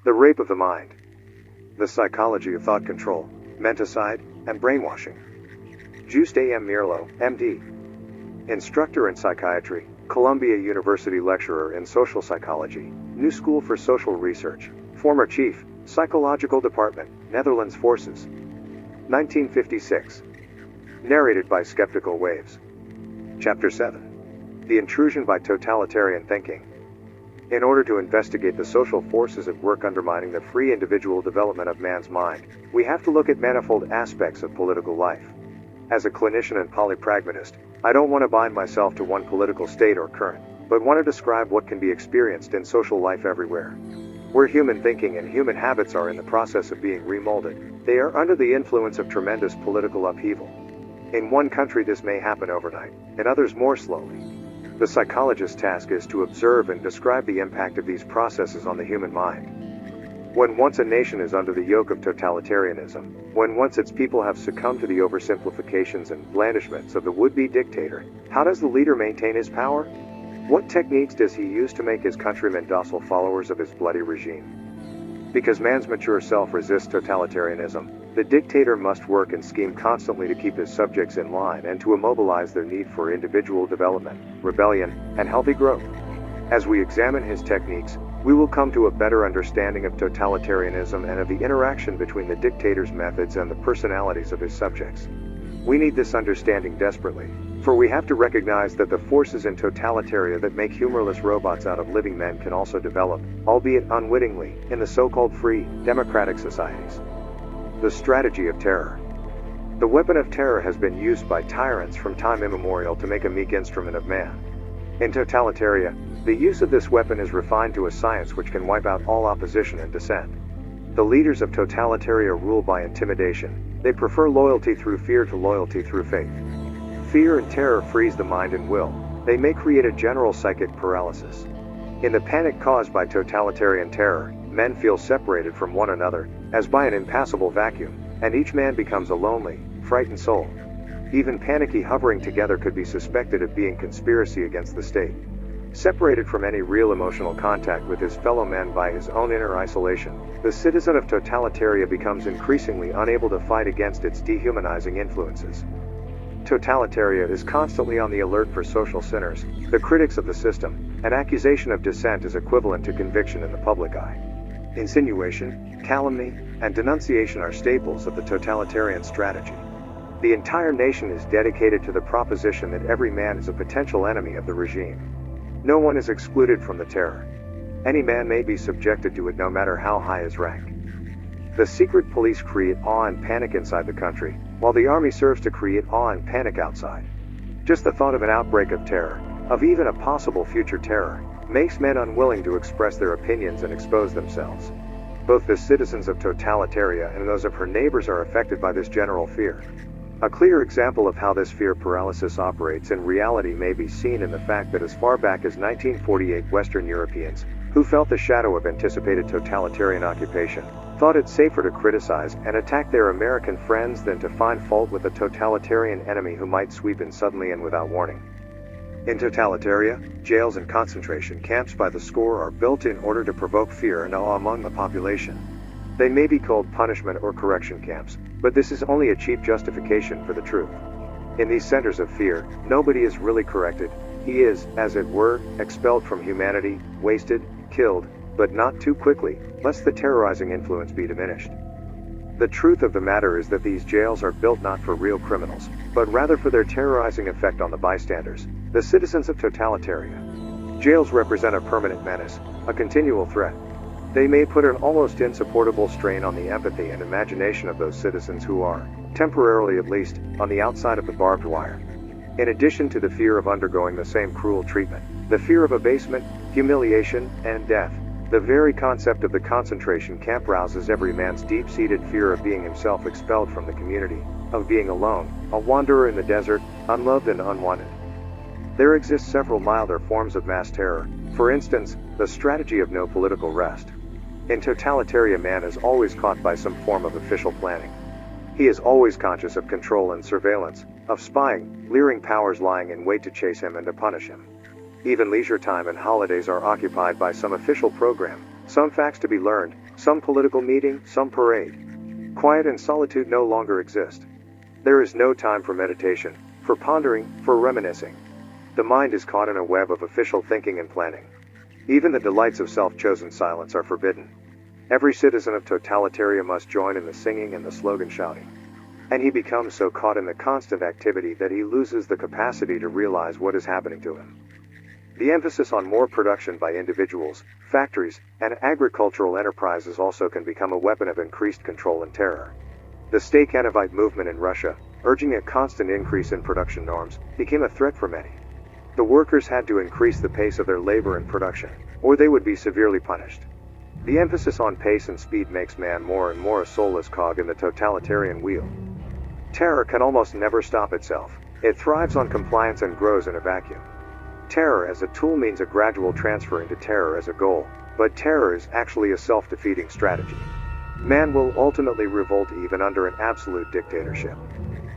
The rape of the mind. The psychology of thought control, menticide, and brainwashing. Joost A. Meerloo, MD. Instructor in Psychiatry, Columbia University lecturer in Social Psychology, New School for Social Research, former Chief, Psychological Department, Netherlands Forces. 1956. Narrated by Skeptical Waves. Chapter 7. The Intrusion by Totalitarian Thinking. In order to investigate the social forces at work undermining the free individual development of man's mind, we have to look at manifold aspects of political life. As a clinician and polypragmatist, I don't want to bind myself to one political state or current, but want to describe what can be experienced in social life everywhere. Where human thinking and human habits are in the process of being remolded, they are under the influence of tremendous political upheaval. In one country this may happen overnight, in others more slowly. The psychologist's task is to observe and describe the impact of these processes on the human mind. When once a nation is under the yoke of totalitarianism, when once its people have succumbed to the oversimplifications and blandishments of the would-be dictator, how does the leader maintain his power? What techniques does he use to make his countrymen docile followers of his bloody regime? Because man's mature self resists totalitarianism, the dictator must work and scheme constantly to keep his subjects in line and to immobilize their need for individual development, rebellion, and healthy growth. As we examine his techniques, we will come to a better understanding of totalitarianism and of the interaction between the dictator's methods and the personalities of his subjects. We need this understanding desperately, for we have to recognize that the forces in totalitaria that make humorless robots out of living men can also develop, albeit unwittingly, in the so-called free, democratic societies. The strategy of terror. The weapon of terror has been used by tyrants from time immemorial to make a meek instrument of man. In totalitaria, the use of this weapon is refined to a science which can wipe out all opposition and dissent. The leaders of totalitaria rule by intimidation. They prefer loyalty through fear to loyalty through faith. Fear and terror freeze the mind and will. They may create a general psychic paralysis. In the panic caused by totalitarian terror, men feel separated from one another, as by an impassable vacuum, and each man becomes a lonely, frightened soul. Even panicky hovering together could be suspected of being conspiracy against the state. Separated from any real emotional contact with his fellow men by his own inner isolation, the citizen of totalitaria becomes increasingly unable to fight against its dehumanizing influences. Totalitaria is constantly on the alert for social sinners, the critics of the system. An accusation of dissent is equivalent to conviction in the public eye. Insinuation, calumny, and denunciation are staples of the totalitarian strategy. The entire nation is dedicated to the proposition that every man is a potential enemy of the regime. No one is excluded from the terror. Any man may be subjected to it no matter how high his rank. The secret police create awe and panic inside the country, while the army serves to create awe and panic outside. Just the thought of an outbreak of terror, of even a possible future terror, makes men unwilling to express their opinions and expose themselves. Both the citizens of totalitaria and those of her neighbors are affected by this general fear. A clear example of how this fear paralysis operates in reality may be seen in the fact that as far back as 1948 Western Europeans, who felt the shadow of anticipated totalitarian occupation, thought it safer to criticize and attack their American friends than to find fault with a totalitarian enemy who might sweep in suddenly and without warning. In totalitaria, jails and concentration camps by the score are built in order to provoke fear and awe among the population. They may be called punishment or correction camps, but this is only a cheap justification for the truth. In these centers of fear, nobody is really corrected. He is, as it were, expelled from humanity, wasted, killed, but not too quickly, lest the terrorizing influence be diminished. The truth of the matter is that these jails are built not for real criminals, but rather for their terrorizing effect on the bystanders, the citizens of totalitaria. Jails represent a permanent menace, a continual threat. They may put an almost insupportable strain on the empathy and imagination of those citizens who are, temporarily at least, on the outside of the barbed wire. In addition to the fear of undergoing the same cruel treatment, the fear of abasement, humiliation, and death, the very concept of the concentration camp rouses every man's deep-seated fear of being himself expelled from the community, of being alone, a wanderer in the desert, unloved and unwanted. There exist several milder forms of mass terror, for instance, the strategy of no political rest. In totalitaria, man is always caught by some form of official planning. He is always conscious of control and surveillance, of spying, leering powers lying in wait to chase him and to punish him. Even leisure time and holidays are occupied by some official program, some facts to be learned, Some political meeting, some parade. Quiet and solitude no longer exist. There is no time for meditation, for pondering, for reminiscing. The mind is caught in a web of official thinking and planning. Even the delights of self-chosen silence are forbidden. Every citizen of Totalitarian must join in the singing and the slogan shouting. And he becomes so caught in the constant activity that he loses the capacity to realize what is happening to him. The emphasis on more production by individuals, factories, and agricultural enterprises also can become a weapon of increased control and terror. The Stakhanovites movement in Russia, urging a constant increase in production norms, became a threat for many. The workers had to increase the pace of their labor and production, or they would be severely punished. The emphasis on pace and speed makes man more and more a soulless cog in the totalitarian wheel. Terror can almost never stop itself. It thrives on compliance and grows in a vacuum. Terror as a tool means a gradual transfer into terror as a goal, but terror is actually a self-defeating strategy. Man will ultimately revolt even under an absolute dictatorship.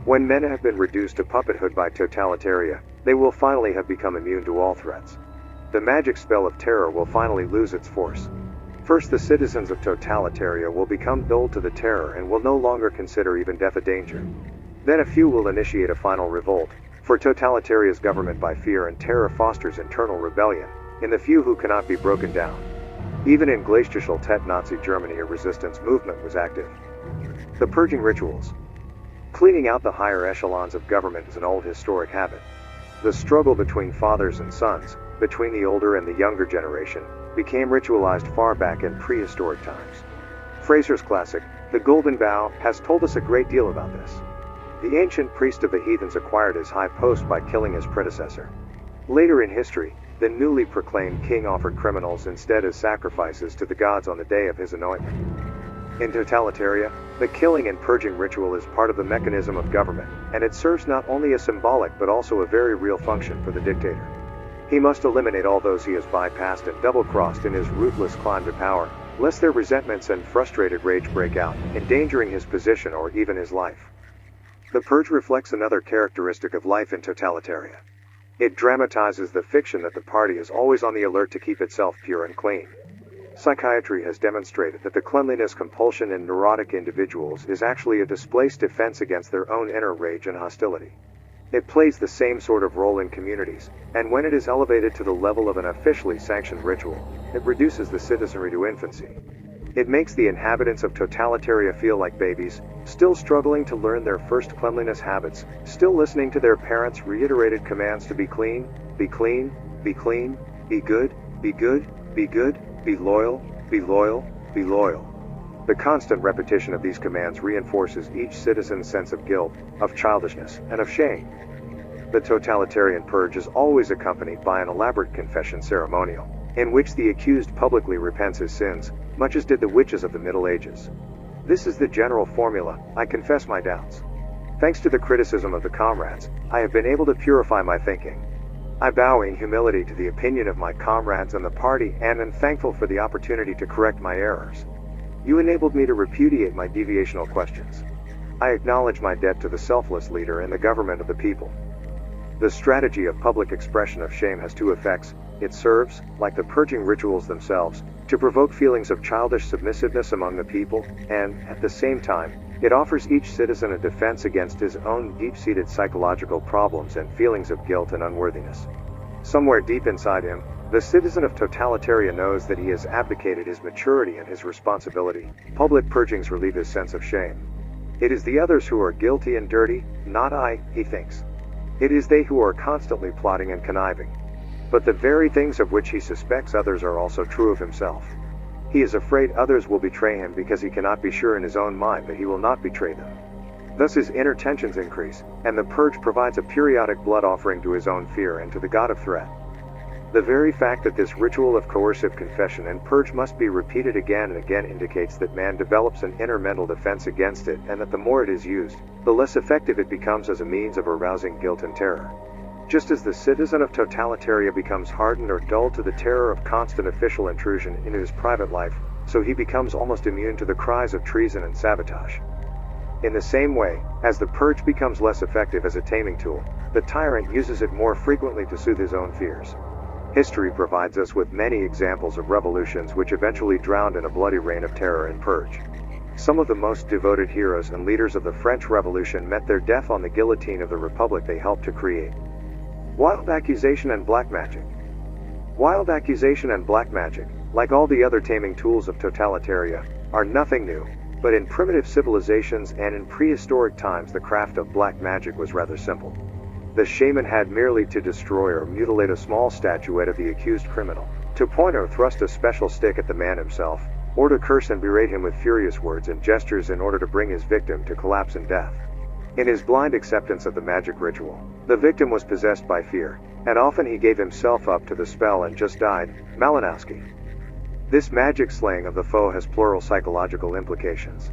When men have been reduced to puppethood by Totalitaria, they will finally have become immune to all threats. The magic spell of terror will finally lose its force. First, the citizens of Totalitaria will become dull to the terror and will no longer consider even death a danger. Then a few will initiate a final revolt, for Totalitaria's government by fear and terror fosters internal rebellion, in the few who cannot be broken down. Even in Glacial Nazi Germany a resistance movement was active. The purging rituals. Cleaning out the higher echelons of government is an old historic habit. The struggle between fathers and sons, between the older and the younger generation, became ritualized far back in prehistoric times. Fraser's classic, The Golden Bough, has told us a great deal about this. The ancient priest of the heathens acquired his high post by killing his predecessor. Later in history, the newly proclaimed king offered criminals instead as sacrifices to the gods on the day of his anointment. In Totalitaria, the killing and purging ritual is part of the mechanism of government, and it serves not only a symbolic but also a very real function for the dictator. He must eliminate all those he has bypassed and double-crossed in his ruthless climb to power, lest their resentments and frustrated rage break out, endangering his position or even his life. The purge reflects another characteristic of life in Totalitaria. It dramatizes the fiction that the party is always on the alert to keep itself pure and clean. Psychiatry has demonstrated that the cleanliness compulsion in neurotic individuals is actually a displaced defense against their own inner rage and hostility. It plays the same sort of role in communities, and when it is elevated to the level of an officially sanctioned ritual, it reduces the citizenry to infancy. It makes the inhabitants of Totalitaria feel like babies, still struggling to learn their first cleanliness habits, still listening to their parents' reiterated commands to be clean, be clean, be clean, be good, be good, be good, be loyal, be loyal, be loyal. The constant repetition of these commands reinforces each citizen's sense of guilt, of childishness, and of shame. The totalitarian purge is always accompanied by an elaborate confession ceremonial, in which the accused publicly repents his sins, much as did the witches of the Middle Ages. This is the general formula: I confess my doubts. Thanks to the criticism of the comrades, I have been able to purify my thinking. I bow in humility to the opinion of my comrades and the party and am thankful for the opportunity to correct my errors. You enabled me to repudiate my deviational questions. I acknowledge my debt to the selfless leader and the government of the people. The strategy of public expression of shame has two effects. It serves, like the purging rituals themselves, to provoke feelings of childish submissiveness among the people, and, at the same time, it offers each citizen a defense against his own deep-seated psychological problems and feelings of guilt and unworthiness. Somewhere deep inside him, the citizen of Totalitaria knows that he has abdicated his maturity and his responsibility. Public purgings relieve his sense of shame. It is the others who are guilty and dirty, not I, he thinks. It is they who are constantly plotting and conniving. But the very things of which he suspects others are also true of himself. He is afraid others will betray him because he cannot be sure in his own mind that he will not betray them. Thus his inner tensions increase, and the purge provides a periodic blood offering to his own fear and to the god of threat. The very fact that this ritual of coercive confession and purge must be repeated again and again indicates that man develops an inner mental defense against it, and that the more it is used, the less effective it becomes as a means of arousing guilt and terror. Just as the citizen of Totalitaria becomes hardened or dull to the terror of constant official intrusion into his private life, so he becomes almost immune to the cries of treason and sabotage. In the same way, as the purge becomes less effective as a taming tool, the tyrant uses it more frequently to soothe his own fears. History provides us with many examples of revolutions which eventually drowned in a bloody reign of terror and purge. Some of the most devoted heroes and leaders of the French Revolution met their death on the guillotine of the republic they helped to create. Wild accusation and black magic. Wild accusation and black magic, like all the other taming tools of Totalitarian, are nothing new, but in primitive civilizations and in prehistoric times the craft of black magic was rather simple. The shaman had merely to destroy or mutilate a small statuette of the accused criminal, to point or thrust a special stick at the man himself, or to curse and berate him with furious words and gestures in order to bring his victim to collapse in death. In his blind acceptance of the magic ritual, the victim was possessed by fear, and often he gave himself up to the spell and just died. Malinowski. This magic slaying of the foe has plural psychological implications.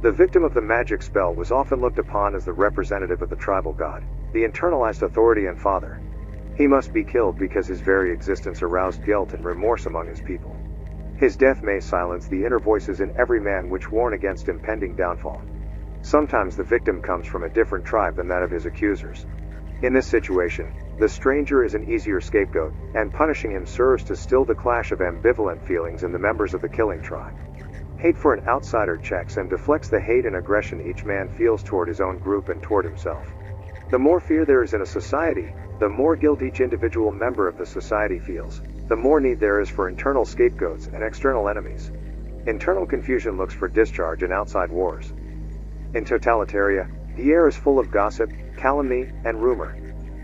The victim of the magic spell was often looked upon as the representative of the tribal god, the internalized authority and father. He must be killed because his very existence aroused guilt and remorse among his people. His death may silence the inner voices in every man which warn against impending downfall. Sometimes the victim comes from a different tribe than that of his accusers. In this situation, the stranger is an easier scapegoat, and punishing him serves to still the clash of ambivalent feelings in the members of the killing tribe. Hate for an outsider checks and deflects the hate and aggression each man feels toward his own group and toward himself. The more fear there is in a society, the more guilt each individual member of the society feels, the more need there is for internal scapegoats and external enemies. Internal confusion looks for discharge in outside wars. In Totalitarian, the air is full of gossip, calumny, and rumor.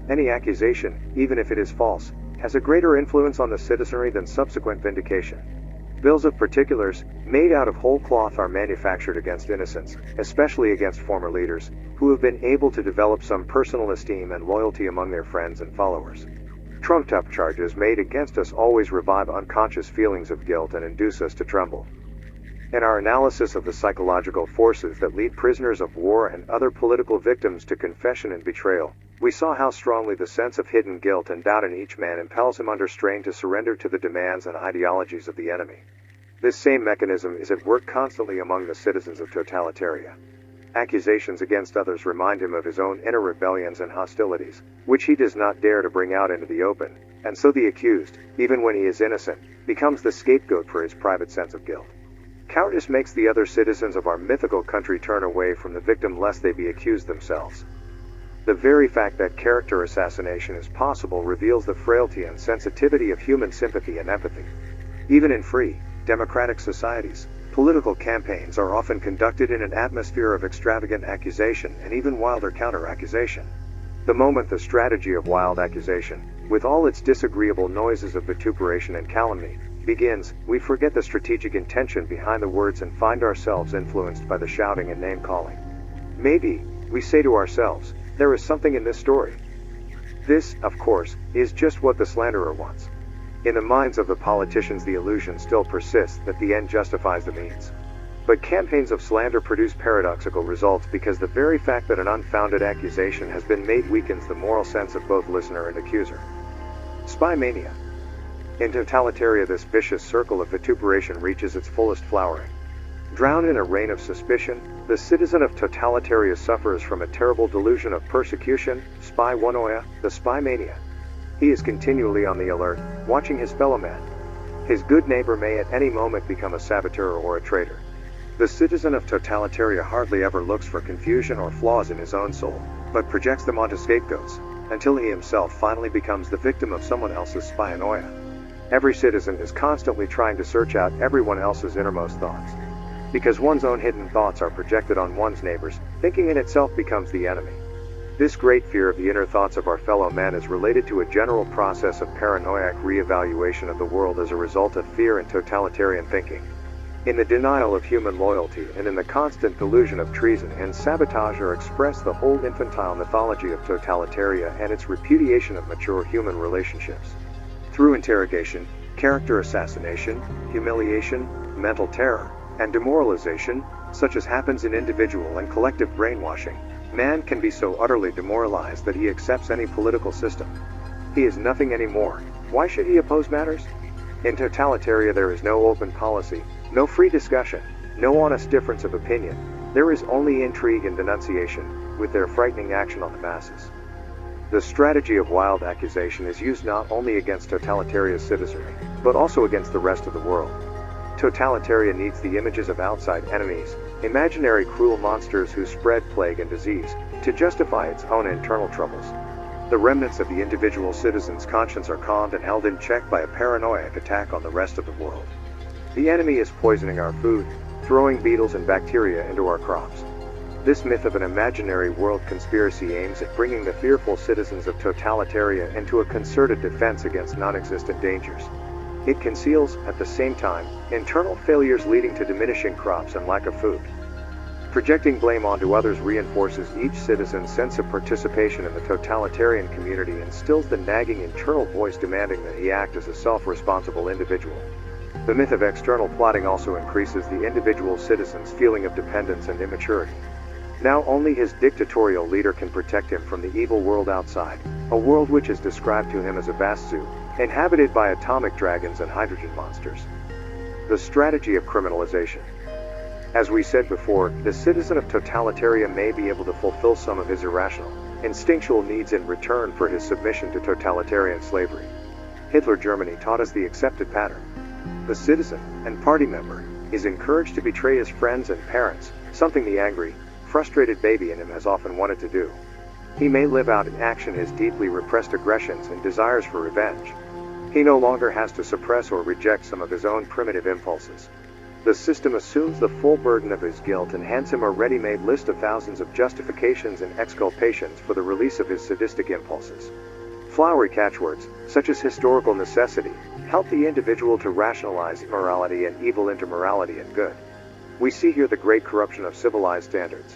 Any accusation, even if it is false, has a greater influence on the citizenry than subsequent vindication. Bills of particulars, made out of whole cloth, are manufactured against innocents, especially against former leaders, who have been able to develop some personal esteem and loyalty among their friends and followers. Trumped-up charges made against us always revive unconscious feelings of guilt and induce us to tremble. In our analysis of the psychological forces that lead prisoners of war and other political victims to confession and betrayal, we saw how strongly the sense of hidden guilt and doubt in each man impels him under strain to surrender to the demands and ideologies of the enemy. This same mechanism is at work constantly among the citizens of Totalitarian. Accusations against others remind him of his own inner rebellions and hostilities, which he does not dare to bring out into the open, and so the accused, even when he is innocent, becomes the scapegoat for his private sense of guilt. Cowardice makes the other citizens of our mythical country turn away from the victim lest they be accused themselves. The very fact that character assassination is possible reveals the frailty and sensitivity of human sympathy and empathy. Even in free, democratic societies, political campaigns are often conducted in an atmosphere of extravagant accusation and even wilder counter-accusation. The moment the strategy of wild accusation, with all its disagreeable noises of vituperation and calumny, begins, we forget the strategic intention behind the words and find ourselves influenced by the shouting and name-calling. Maybe, we say to ourselves, there is something in this story. This, of course, is just what the slanderer wants. In the minds of the politicians the illusion still persists that the end justifies the means. But campaigns of slander produce paradoxical results because the very fact that an unfounded accusation has been made weakens the moral sense of both listener and accuser. Spy mania. In Totalitarian, this vicious circle of vituperation reaches its fullest flowering. Drowned in a rain of suspicion, the citizen of Totalitarian suffers from a terrible delusion of persecution, spy paranoia, the spy mania. He is continually on the alert, watching his fellow man. His good neighbor may at any moment become a saboteur or a traitor. The citizen of Totalitarian hardly ever looks for confusion or flaws in his own soul, but projects them onto scapegoats, until he himself finally becomes the victim of someone else's spy paranoia. Every citizen is constantly trying to search out everyone else's innermost thoughts. Because one's own hidden thoughts are projected on one's neighbors, thinking in itself becomes the enemy. This great fear of the inner thoughts of our fellow man is related to a general process of paranoiac re-evaluation of the world as a result of fear and totalitarian thinking. In the denial of human loyalty and in the constant delusion of treason and sabotage are expressed the whole infantile mythology of totalitarian and its repudiation of mature human relationships. Through interrogation, character assassination, humiliation, mental terror, and demoralization, such as happens in individual and collective brainwashing, man can be so utterly demoralized that he accepts any political system. He is nothing anymore. Why should he oppose matters? In Totalitarian there is no open policy, no free discussion, no honest difference of opinion. There is only intrigue and denunciation, with their frightening action on the masses. The strategy of wild accusation is used not only against totalitarian citizenry, but also against the rest of the world. Totalitarian needs the images of outside enemies, imaginary cruel monsters who spread plague and disease, to justify its own internal troubles. The remnants of the individual citizen's conscience are calmed and held in check by a paranoid attack on the rest of the world. The enemy is poisoning our food, throwing beetles and bacteria into our crops. This myth of an imaginary world conspiracy aims at bringing the fearful citizens of Totalitarian into a concerted defense against non-existent dangers. It conceals, at the same time, internal failures leading to diminishing crops and lack of food. Projecting blame onto others reinforces each citizen's sense of participation in the totalitarian community and instills the nagging internal voice demanding that he act as a self-responsible individual. The myth of external plotting also increases the individual citizen's feeling of dependence and immaturity. Now only his dictatorial leader can protect him from the evil world outside, a world which is described to him as a vast zoo, inhabited by atomic dragons and hydrogen monsters. The strategy of criminalization. As we said before, the citizen of Totalitarian may be able to fulfill some of his irrational, instinctual needs in return for his submission to totalitarian slavery. Hitler Germany taught us the accepted pattern. The citizen and party member is encouraged to betray his friends and parents, something the angry, frustrated baby in him has often wanted to do. He may live out in action his deeply repressed aggressions and desires for revenge. He no longer has to suppress or reject some of his own primitive impulses. The system assumes the full burden of his guilt and hands him a ready-made list of thousands of justifications and exculpations for the release of his sadistic impulses. Flowery catchwords, such as historical necessity, help the individual to rationalize immorality and evil into morality and good. We see here the great corruption of civilized standards.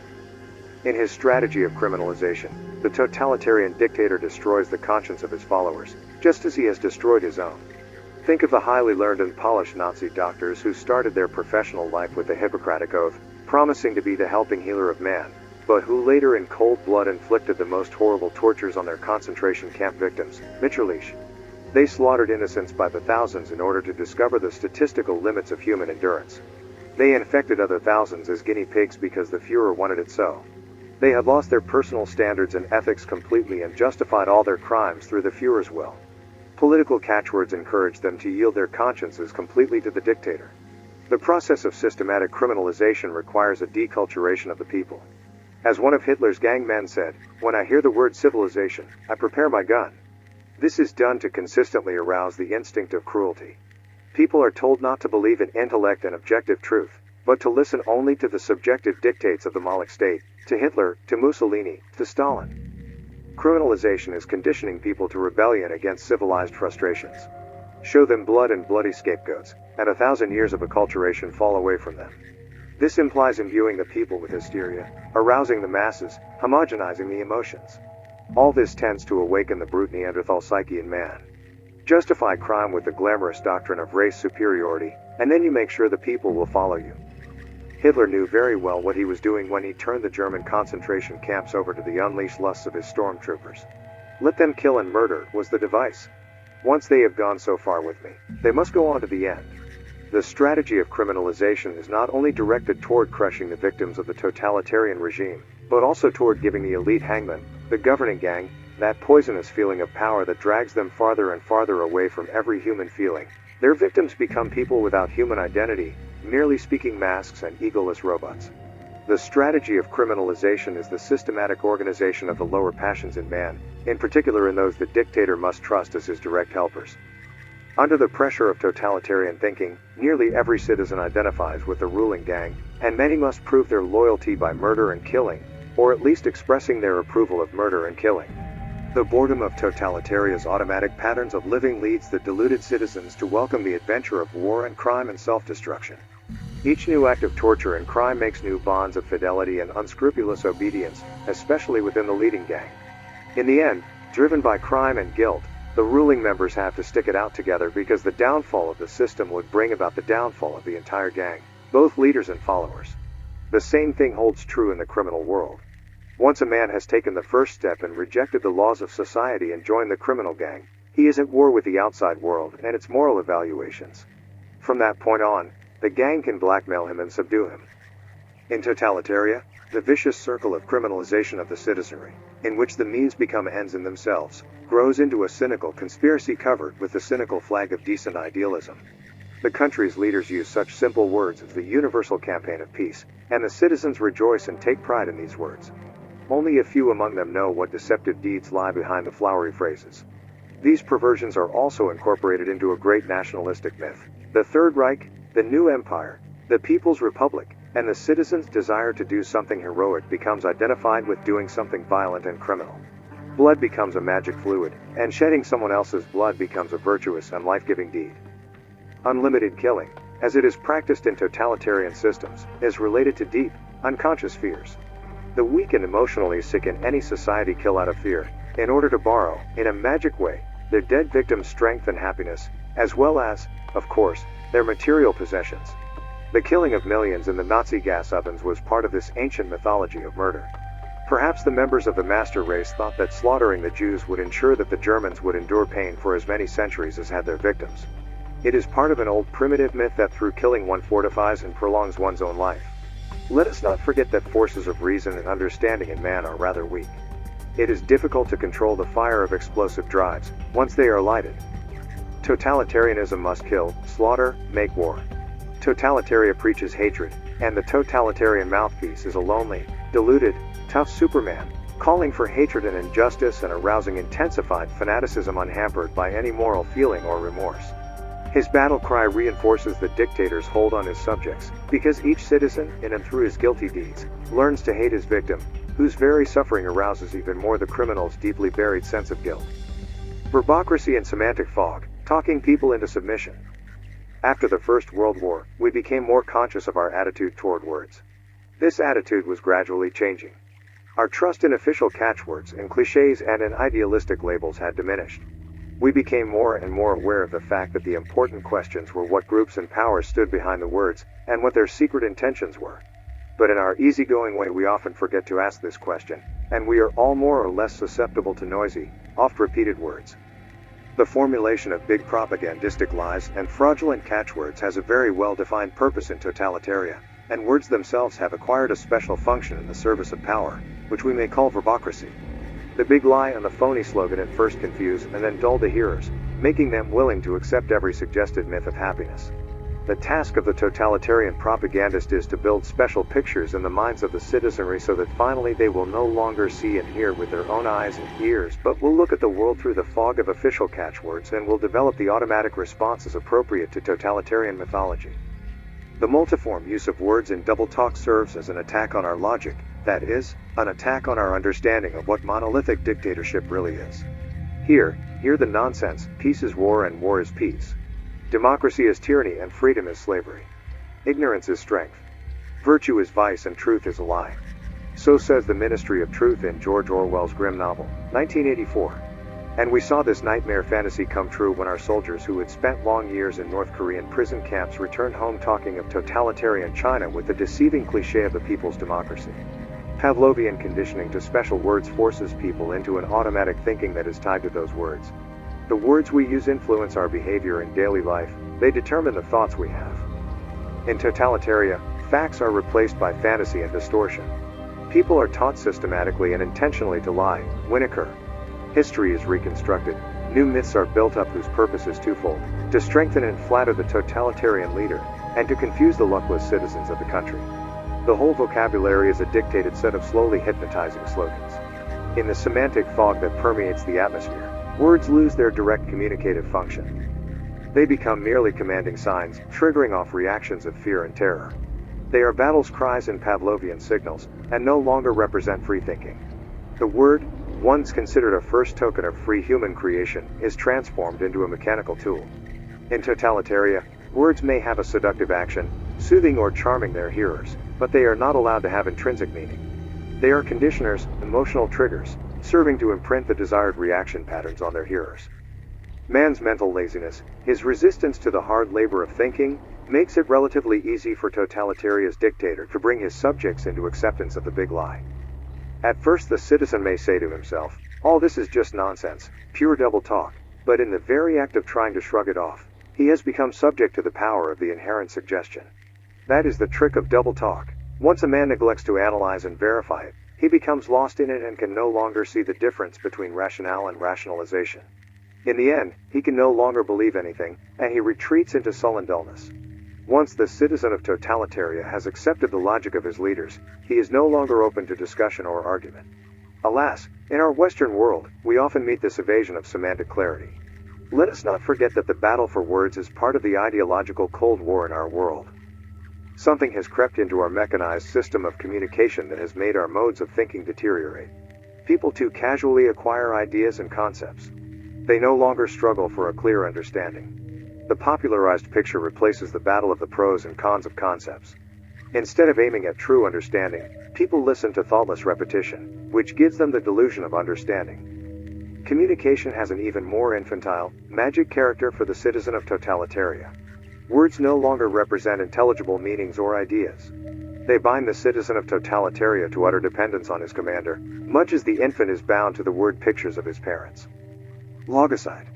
In his strategy of criminalization, the totalitarian dictator destroys the conscience of his followers, just as he has destroyed his own. Think of the highly learned and polished Nazi doctors who started their professional life with the Hippocratic Oath, promising to be the helping healer of man, but who later in cold blood inflicted the most horrible tortures on their concentration camp victims, Meerloo. They slaughtered innocents by the thousands in order to discover the statistical limits of human endurance. They infected other thousands as guinea pigs because the Führer wanted it so. They had lost their personal standards and ethics completely and justified all their crimes through the Führer's will. Political catchwords encouraged them to yield their consciences completely to the dictator. The process of systematic criminalization requires a deculturation of the people. As one of Hitler's gang men said, "When I hear the word civilization, I prepare my gun." This is done to consistently arouse the instinct of cruelty. People are told not to believe in intellect and objective truth, but to listen only to the subjective dictates of the Moloch state, to Hitler, to Mussolini, to Stalin. Criminalization is conditioning people to rebellion against civilized frustrations. Show them blood and bloody scapegoats, and 1,000 years of acculturation fall away from them. This implies imbuing the people with hysteria, arousing the masses, homogenizing the emotions. All this tends to awaken the brute Neanderthal psyche in man. Justify crime with the glamorous doctrine of race superiority, and then you make sure the people will follow you. Hitler knew very well what he was doing when he turned the German concentration camps over to the unleashed lusts of his stormtroopers. Let them kill and murder was the device. Once they have gone so far with me, they must go on to the end. The strategy of criminalization is not only directed toward crushing the victims of the totalitarian regime, but also toward giving the elite hangman, the governing gang, that poisonous feeling of power that drags them farther and farther away from every human feeling. Their victims become people without human identity, merely speaking masks and egoless robots. The strategy of criminalization is the systematic organization of the lower passions in man, in particular in those the dictator must trust as his direct helpers. Under the pressure of totalitarian thinking, nearly every citizen identifies with the ruling gang, and many must prove their loyalty by murder and killing, or at least expressing their approval of murder and killing. The boredom of totalitarian's automatic patterns of living leads the deluded citizens to welcome the adventure of war and crime and self-destruction. Each new act of torture and crime makes new bonds of fidelity and unscrupulous obedience, especially within the leading gang. In the end, driven by crime and guilt, the ruling members have to stick it out together because the downfall of the system would bring about the downfall of the entire gang, both leaders and followers. The same thing holds true in the criminal world. Once a man has taken the first step and rejected the laws of society and joined the criminal gang, he is at war with the outside world and its moral evaluations. From that point on, the gang can blackmail him and subdue him. In Totalitaria, the vicious circle of criminalization of the citizenry, in which the means become ends in themselves, grows into a cynical conspiracy covered with the cynical flag of decent idealism. The country's leaders use such simple words as the universal campaign of peace, and the citizens rejoice and take pride in these words. Only a few among them know what deceptive deeds lie behind the flowery phrases. These perversions are also incorporated into a great nationalistic myth. The Third Reich, the new empire, the People's Republic, and the citizens' desire to do something heroic becomes identified with doing something violent and criminal. Blood becomes a magic fluid, and shedding someone else's blood becomes a virtuous and life-giving deed. Unlimited killing, as it is practiced in totalitarian systems, is related to deep, unconscious fears. The weak and emotionally sick in any society kill out of fear, in order to borrow, in a magic way, their dead victims' strength and happiness, as well as, of course, their material possessions. The killing of millions in the Nazi gas ovens was part of this ancient mythology of murder. Perhaps the members of the master race thought that slaughtering the Jews would ensure that the Germans would endure pain for as many centuries as had their victims. It is part of an old primitive myth that through killing one fortifies and prolongs one's own life. Let us not forget that forces of reason and understanding in man are rather weak. It is difficult to control the fire of explosive drives, once they are lighted. Totalitarianism must kill, slaughter, make war. Totalitaria preaches hatred, and the totalitarian mouthpiece is a lonely, deluded, tough Superman, calling for hatred and injustice and arousing intensified fanaticism unhampered by any moral feeling or remorse. His battle cry reinforces the dictator's hold on his subjects, because each citizen, in and through his guilty deeds, learns to hate his victim, whose very suffering arouses even more the criminal's deeply buried sense of guilt. Verbocracy and semantic fog, talking people into submission. After the First World War, we became more conscious of our attitude toward words. This attitude was gradually changing. Our trust in official catchwords and cliches and in idealistic labels had diminished. We became more and more aware of the fact that the important questions were what groups and powers stood behind the words, and what their secret intentions were. But in our easygoing way we often forget to ask this question, and we are all more or less susceptible to noisy, oft-repeated words. The formulation of big propagandistic lies and fraudulent catchwords has a very well-defined purpose in Totalitaria, and words themselves have acquired a special function in the service of power, which we may call verbocracy. The big lie and the phony slogan at first confuse and then dull the hearers, making them willing to accept every suggested myth of happiness. The task of the totalitarian propagandist is to build special pictures in the minds of the citizenry so that finally they will no longer see and hear with their own eyes and ears, but will look at the world through the fog of official catchwords and will develop the automatic responses appropriate to totalitarian mythology. The multiform use of words in double talk serves as an attack on our logic, that is, an attack on our understanding of what monolithic dictatorship really is. Hear the nonsense, peace is war and war is peace. Democracy is tyranny and freedom is slavery. Ignorance is strength. Virtue is vice and truth is a lie. So says the Ministry of Truth in George Orwell's grim novel, 1984. And we saw this nightmare fantasy come true when our soldiers who had spent long years in North Korean prison camps returned home talking of totalitarian China with the deceiving cliché of the people's democracy. Pavlovian conditioning to special words forces people into an automatic thinking that is tied to those words. The words we use influence our behavior in daily life, they determine the thoughts we have. In Totalitaria, facts are replaced by fantasy and distortion. People are taught systematically and intentionally to lie, Winokur. History is reconstructed, new myths are built up whose purpose is twofold, to strengthen and flatter the totalitarian leader, and to confuse the luckless citizens of the country. The whole vocabulary is a dictated set of slowly hypnotizing slogans. In the semantic fog that permeates the atmosphere, words lose their direct communicative function. They become merely commanding signs, triggering off reactions of fear and terror. They are battles cries and Pavlovian signals, and no longer represent free thinking. The word, once considered a first token of free human creation, is transformed into a mechanical tool. In Totalitaria, words may have a seductive action, soothing or charming their hearers, but they are not allowed to have intrinsic meaning. They are conditioners, emotional triggers, serving to imprint the desired reaction patterns on their hearers. Man's mental laziness, his resistance to the hard labor of thinking, makes it relatively easy for Totalitaria's dictator to bring his subjects into acceptance of the big lie. At first the citizen may say to himself, all this is just nonsense, pure double talk, but in the very act of trying to shrug it off, he has become subject to the power of the inherent suggestion. That is the trick of double talk. Once a man neglects to analyze and verify it, he becomes lost in it and can no longer see the difference between rationale and rationalization. In the end, he can no longer believe anything, and he retreats into sullen dullness. Once the citizen of Totalitarian has accepted the logic of his leaders, he is no longer open to discussion or argument. Alas, in our Western world, we often meet this evasion of semantic clarity. Let us not forget that the battle for words is part of the ideological Cold War in our world. Something has crept into our mechanized system of communication that has made our modes of thinking deteriorate. People too casually acquire ideas and concepts. They no longer struggle for a clear understanding. The popularized picture replaces the battle of the pros and cons of concepts. Instead of aiming at true understanding, people listen to thoughtless repetition, which gives them the delusion of understanding. Communication has an even more infantile, magic character for the citizen of Totalitarian. Words no longer represent intelligible meanings or ideas. They bind the citizen of Totalitarian to utter dependence on his commander, much as the infant is bound to the word pictures of his parents. Logicide.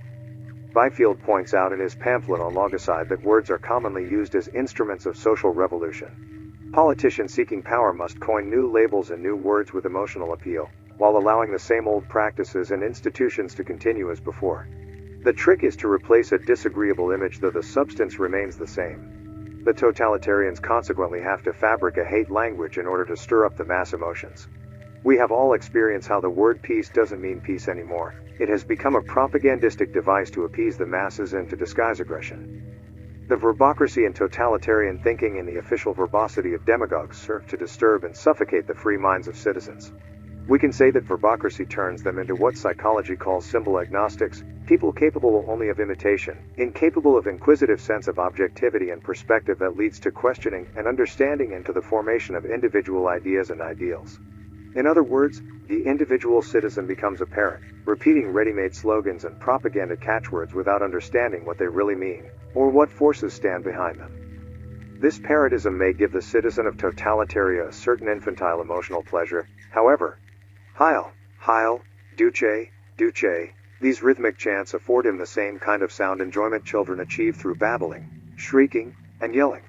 Byfield points out in his pamphlet on logicide that words are commonly used as instruments of social revolution. Politicians seeking power must coin new labels and new words with emotional appeal, while allowing the same old practices and institutions to continue as before. The trick is to replace a disagreeable image though the substance remains the same. The totalitarians consequently have to fabricate a hate language in order to stir up the mass emotions. We have all experienced how the word peace doesn't mean peace anymore. It has become a propagandistic device to appease the masses and to disguise aggression. The verbocracy and totalitarian thinking and the official verbosity of demagogues serve to disturb and suffocate the free minds of citizens. We can say that verbocracy turns them into what psychology calls symbol agnostics, people capable only of imitation, incapable of inquisitive sense of objectivity and perspective that leads to questioning and understanding and to the formation of individual ideas and ideals. In other words, the individual citizen becomes a parrot, repeating ready-made slogans and propaganda catchwords without understanding what they really mean, or what forces stand behind them. This parrotism may give the citizen of Totalitarian a certain infantile emotional pleasure, however. Heil, Heil, Duce, Duce, these rhythmic chants afford him the same kind of sound enjoyment children achieve through babbling, shrieking, and yelling.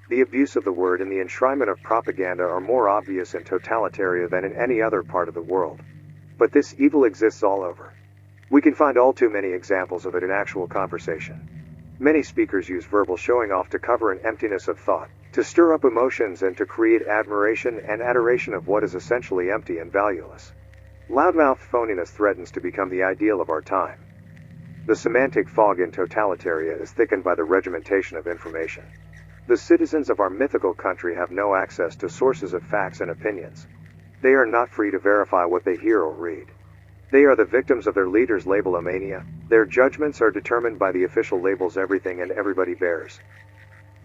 The abuse of the word and the enshrinement of propaganda are more obvious in Totalitarian than in any other part of the world. But this evil exists all over. We can find all too many examples of it in actual conversation. Many speakers use verbal showing off to cover an emptiness of thought, to stir up emotions and to create admiration and adoration of what is essentially empty and valueless. Loudmouth phoniness threatens to become the ideal of our time. The semantic fog in Totalitarian is thickened by the regimentation of information. The citizens of our mythical country have no access to sources of facts and opinions. They are not free to verify what they hear or read. They are the victims of their leaders' labelomania. Their judgments are determined by the official labels everything and everybody bears.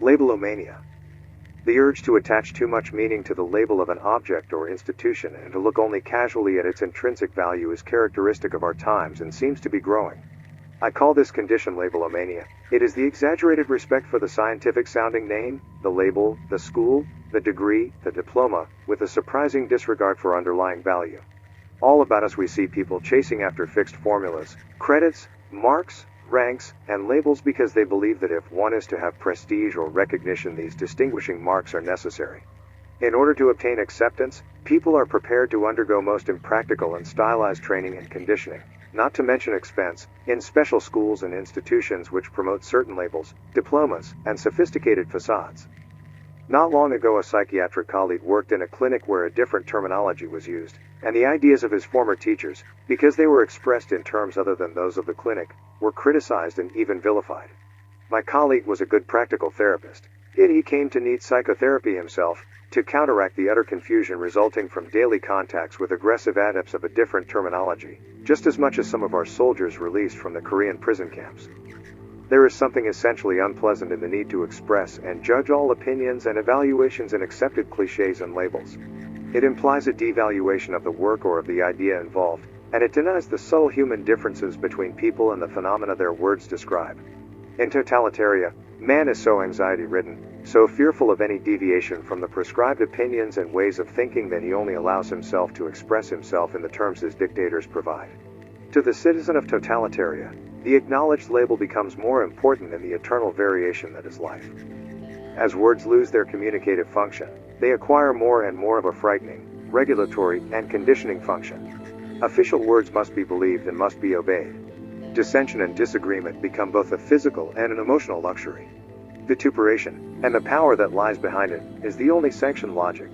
Labelomania. The urge to attach too much meaning to the label of an object or institution and to look only casually at its intrinsic value is characteristic of our times and seems to be growing. I call this condition labelomania. It is the exaggerated respect for the scientific-sounding name, the label, the school, the degree, the diploma, with a surprising disregard for underlying value. All about us we see people chasing after fixed formulas, credits, marks, ranks, and labels because they believe that if one is to have prestige or recognition, these distinguishing marks are necessary. In order to obtain acceptance, people are prepared to undergo most impractical and stylized training and conditioning, not to mention expense, in special schools and institutions which promote certain labels, diplomas, and sophisticated facades. Not long ago, a psychiatric colleague worked in a clinic where a different terminology was used, and the ideas of his former teachers, because they were expressed in terms other than those of the clinic, were criticized and even vilified. My colleague was a good practical therapist, yet he came to need psychotherapy himself, to counteract the utter confusion resulting from daily contacts with aggressive adepts of a different terminology, just as much as some of our soldiers released from the Korean prison camps. There is something essentially unpleasant in the need to express and judge all opinions and evaluations in accepted cliches and labels. It implies a devaluation of the work or of the idea involved, and it denies the subtle human differences between people and the phenomena their words describe. In Totalitarian, man is so anxiety-ridden, so fearful of any deviation from the prescribed opinions and ways of thinking that he only allows himself to express himself in the terms his dictators provide. To the citizen of Totalitarian, the acknowledged label becomes more important than the eternal variation that is life. As words lose their communicative function, they acquire more and more of a frightening, regulatory, and conditioning function. Official words must be believed and must be obeyed. Dissension and disagreement become both a physical and an emotional luxury. Vituperation, and the power that lies behind it, is the only sanctioned logic.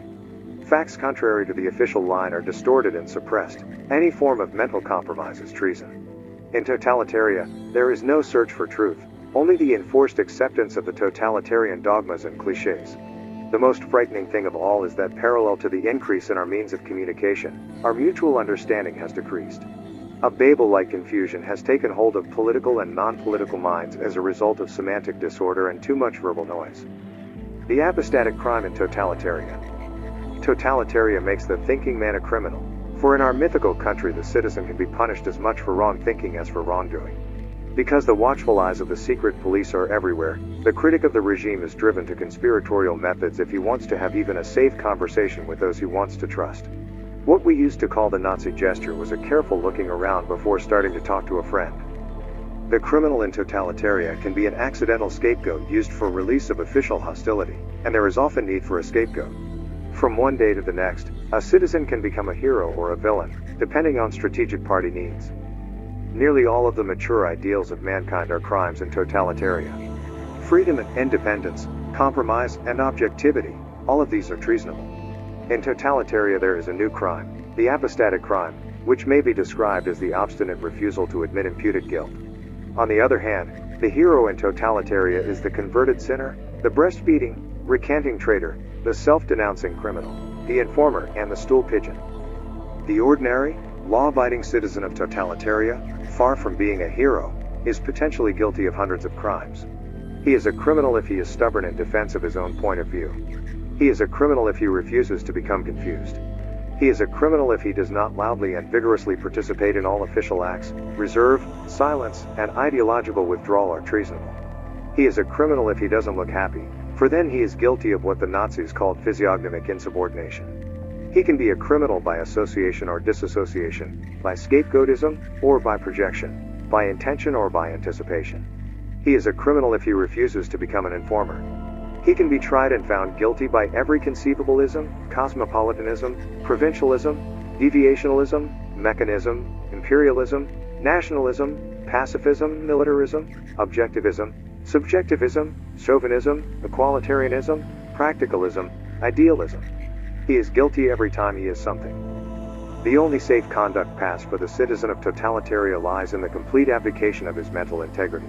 Facts contrary to the official line are distorted and suppressed. Any form of mental compromise is treason. In Totalitaria, there is no search for truth, only the enforced acceptance of the totalitarian dogmas and cliches. The most frightening thing of all is that parallel to the increase in our means of communication, our mutual understanding has decreased. A Babel-like confusion has taken hold of political and non-political minds as a result of semantic disorder and too much verbal noise. The apostatic crime in Totalitarian. Totalitaria makes the thinking man a criminal, for in our mythical country the citizen can be punished as much for wrong thinking as for wrongdoing. Because the watchful eyes of the secret police are everywhere, the critic of the regime is driven to conspiratorial methods if he wants to have even a safe conversation with those he wants to trust. What we used to call the Nazi gesture was a careful looking around before starting to talk to a friend. The criminal in Totalitaria can be an accidental scapegoat used for release of official hostility, and there is often need for a scapegoat. From one day to the next, a citizen can become a hero or a villain, depending on strategic party needs. Nearly all of the mature ideals of mankind are crimes in Totalitaria. Freedom and independence, compromise and objectivity, all of these are treasonable. In Totalitaria there is a new crime, the apostatic crime, which may be described as the obstinate refusal to admit imputed guilt. On the other hand, the hero in Totalitaria is the converted sinner, the breastfeeding, recanting traitor, the self-denouncing criminal, the informer, and the stool pigeon. The ordinary, law-abiding citizen of Totalitaria, far from being a hero, is potentially guilty of hundreds of crimes. He is a criminal if he is stubborn in defense of his own point of view. He is a criminal if he refuses to become confused. He is a criminal if he does not loudly and vigorously participate in all official acts. Reserve, silence, and ideological withdrawal are treasonable. He is a criminal if he doesn't look happy, for then he is guilty of what the Nazis called physiognomic insubordination. He can be a criminal by association or disassociation, by scapegoatism, or by projection, by intention or by anticipation. He is a criminal if he refuses to become an informer. He can be tried and found guilty by every conceivable ism, cosmopolitanism, provincialism, deviationalism, mechanism, imperialism, nationalism, pacifism, militarism, objectivism, subjectivism, chauvinism, equalitarianism, practicalism, idealism. He is guilty every time he is something. The only safe conduct path for the citizen of Totalitaria lies in the complete abdication of his mental integrity.